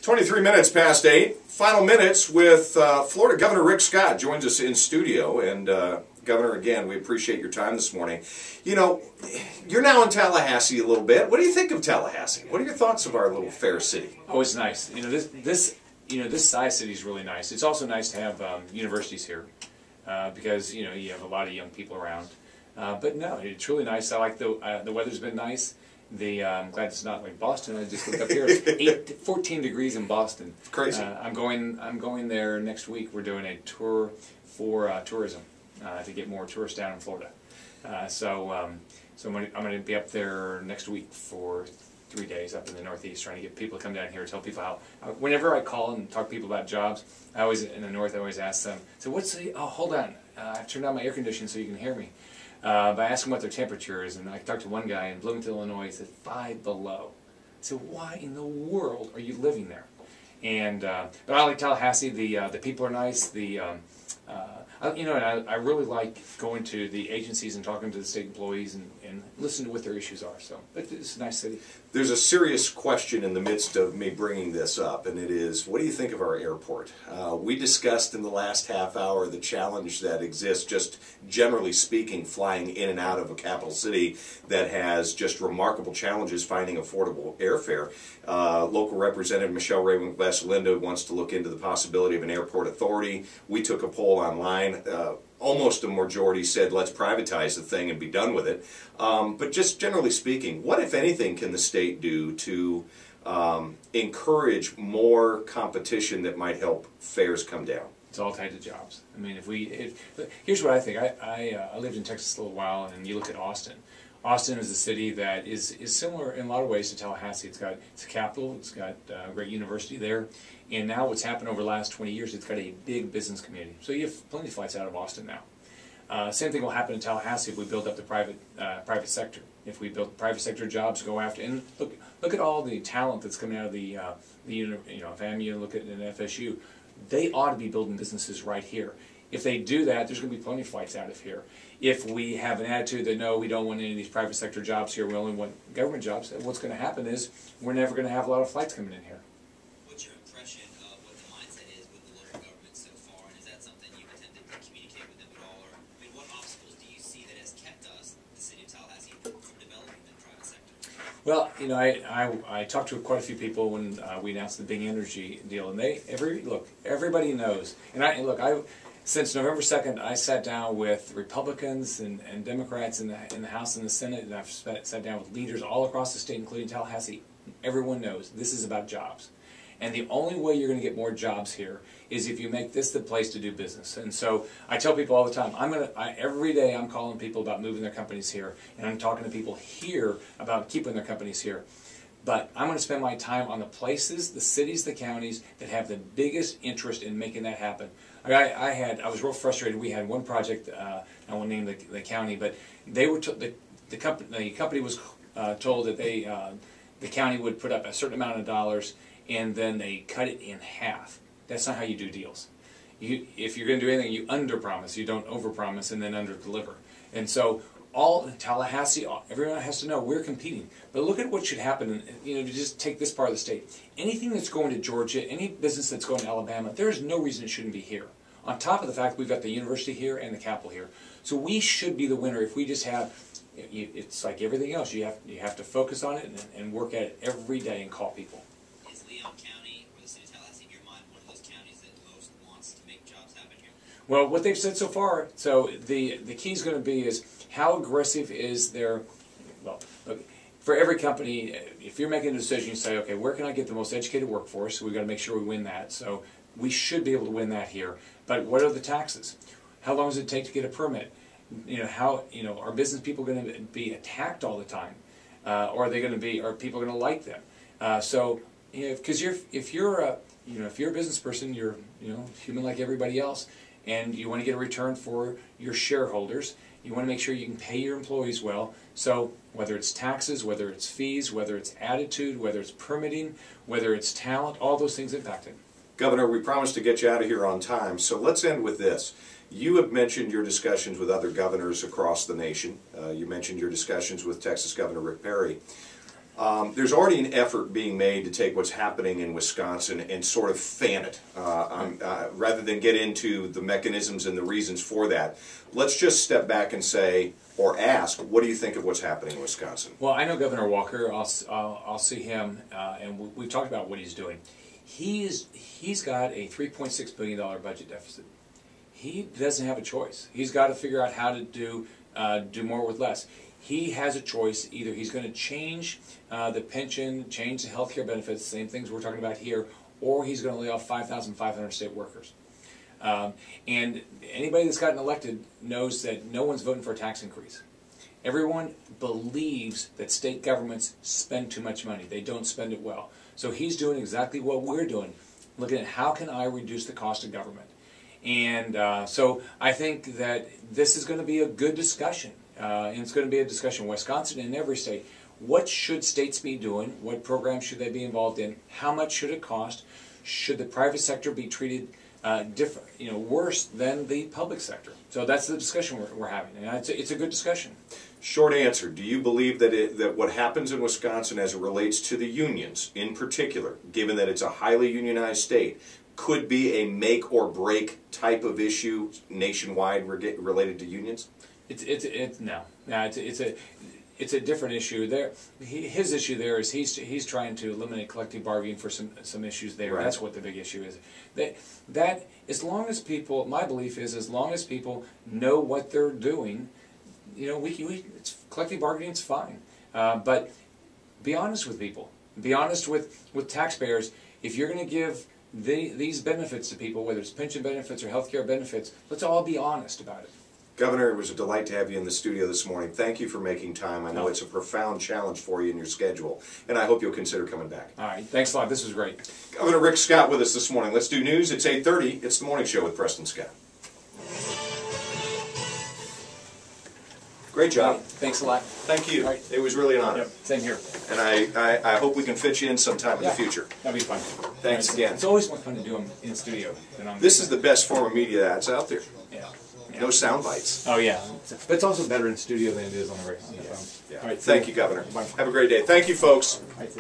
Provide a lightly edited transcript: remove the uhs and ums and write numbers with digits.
23 minutes past 8. Final minutes with Florida Governor Rick Scott joins us in studio. And Governor, again, we appreciate your time this morning. You know, you're now in Tallahassee a little bit. What do you think of Tallahassee? What are your thoughts of our little fair city? Oh, it's nice. You know, this size city is really nice. It's also nice to have universities here because you have a lot of young people around. But no, it's really nice. I like the weather's been nice. I'm glad it's not like Boston. I just looked up here. 14 degrees in Boston. Crazy. I'm going there next week. We're doing a tour for tourism to get more tourists down in Florida. So I'm going to be up there next week for 3 days up in the Northeast, trying to get people to come down here, tell people how. Whenever I call and talk to people about jobs, I always in the North. I always ask them. So what's the? Oh, hold on. I've turned on my air conditioning so you can hear me. By asking what their temperature is, and I talked to one guy in Bloomington, Illinois. He said 5 below. I said, why in the world are you living there? And but I like Tallahassee. The people are nice. I really like going to the agencies and talking to the state employees and listening to what their issues are. So it's a nice city. There's a serious question in the midst of me bringing this up, and it is, what do you think of our airport? We discussed in the last half hour the challenge that exists, just generally speaking, flying in and out of a capital city that has just remarkable challenges finding affordable airfare. Local Representative Michelle Raymond-Linda wants to look into the possibility of an airport authority. We took a poll online. Almost a majority said let's privatize the thing and be done with it. But just generally speaking, what, if anything, can the state do to encourage more competition that might help fares come down? It's all tied to jobs. I mean, here's what I think. I lived in Texas a little while, and you look at Austin. Austin is a city that is similar in a lot of ways to Tallahassee. It's a capital. It's got a great university there. And now what's happened over the last 20 years, it's got a big business community. So you have plenty of flights out of Austin now. Same thing will happen in Tallahassee if we build up the private sector. If we build private sector jobs, go after, and look at all the talent that's coming out of FAMU, look at an FSU. They ought to be building businesses right here. If they do that, there's going to be plenty of flights out of here. If we have an attitude that no, we don't want any of these private sector jobs here, we only want government jobs, what's going to happen is we're never going to have a lot of flights coming in here. What's your impression of what the mindset is with the local government so far, and is that something you've attempted to communicate with them at all? Or, I mean, what obstacles do you see that has kept us, the city of Tallahassee, from developing the private sector? Well, I talked to quite a few people when we announced the big energy deal, and everybody knows. And since November 2nd, I sat down with Republicans and Democrats in the House and the Senate, and I've sat down with leaders all across the state, including Tallahassee. Everyone knows this is about jobs. And the only way you're going to get more jobs here is if you make this the place to do business. And so I tell people all the time, every day I'm calling people about moving their companies here, and I'm talking to people here about keeping their companies here. But I'm going to spend my time on the places, the cities, the counties that have the biggest interest in making that happen. I was real frustrated. We had one project, I won't name the county, but they were the company was told that the county would put up a certain amount of dollars, and then they cut it in half. That's not how you do deals. If you're going to do anything, you under-promise. You don't over-promise and then under-deliver. And so all Tallahassee, everyone has to know we're competing. But look at what should happen. To just take this part of the state. Anything that's going to Georgia, any business that's going to Alabama, there is no reason it shouldn't be here. On top of the fact we've got the university here and the capital here, so we should be the winner if we just have. It's like everything else. You have to focus on it and work at it every day and call people. Is Leon County or the city of Tallahassee, in your mind, one of those counties that most wants to make jobs happen here? Well, what they've said so far. So the key is going to be is how aggressive is their. Well, look, for every company, if you're making a decision, you say, okay, where can I get the most educated workforce? So we've got to make sure we win that. So we should be able to win that here. But what are the taxes? How long does it take to get a permit? Are business people going to be attacked all the time? Or are people going to like them? Because if you're a business person, you're human like everybody else, and you want to get a return for your shareholders. You want to make sure you can pay your employees well. So whether it's taxes, whether it's fees, whether it's attitude, whether it's permitting, whether it's talent, all those things impact it. Governor, we promised to get you out of here on time, so let's end with this. You have mentioned your discussions with other governors across the nation. You mentioned your discussions with Texas Governor Rick Perry. There's already an effort being made to take what's happening in Wisconsin and sort of fan it. Rather than get into the mechanisms and the reasons for that, let's just step back and say, or ask, what do you think of what's happening in Wisconsin? Well, I know Governor Walker. I'll see him, and we've talked about what he's doing. He's got a $3.6 billion budget deficit. He doesn't have a choice. He's got to figure out how to do more with less. He has a choice. Either he's going to change the pension, change the health care benefits, same things we're talking about here, or he's going to lay off 5,500 state workers. And anybody that's gotten elected knows that no one's voting for a tax increase. Everyone believes that state governments spend too much money. They don't spend it well. So he's doing exactly what we're doing, looking at how can I reduce the cost of government. And so I think that this is going to be a good discussion. And it's going to be a discussion in Wisconsin and in every state. What should states be doing? What programs should they be involved in? How much should it cost? Should the private sector be treated different, worse than the public sector? So that's the discussion we're having, and it's a good discussion. Short answer: do you believe that what happens in Wisconsin as it relates to the unions, in particular, given that it's a highly unionized state, could be a make or break type of issue nationwide related to unions? It's a different issue. His issue there is he's trying to eliminate collective bargaining for some issues there. Right. That's what the big issue is. That as long as people, my belief is, as long as people know what they're doing, collective bargaining's fine. But be honest with people. Be honest with taxpayers. If you're going to give these benefits to people, whether it's pension benefits or health care benefits, let's all be honest about it. Governor, it was a delight to have you in the studio this morning. Thank you for making time. I know it's a profound challenge for you in your schedule, and I hope you'll consider coming back. All right. Thanks a lot. This was great. Governor Rick Scott with us this morning. Let's do news. It's 8:30. It's the Morning Show with Preston Scott. Great job. Thanks a lot. Thank you. Right. It was really an honor. Yep. Same here. And I hope we can fit you in sometime in the future. That'd be fun. Thanks again. It's always more fun to do them in the studio. This is the best form of media that's out there. Yeah. No sound bites. Oh, yeah. But it's also better in studio than it is on the phone. Yeah. All right, Thank you, Governor. Bye. Have a great day. Thank you, folks. All right,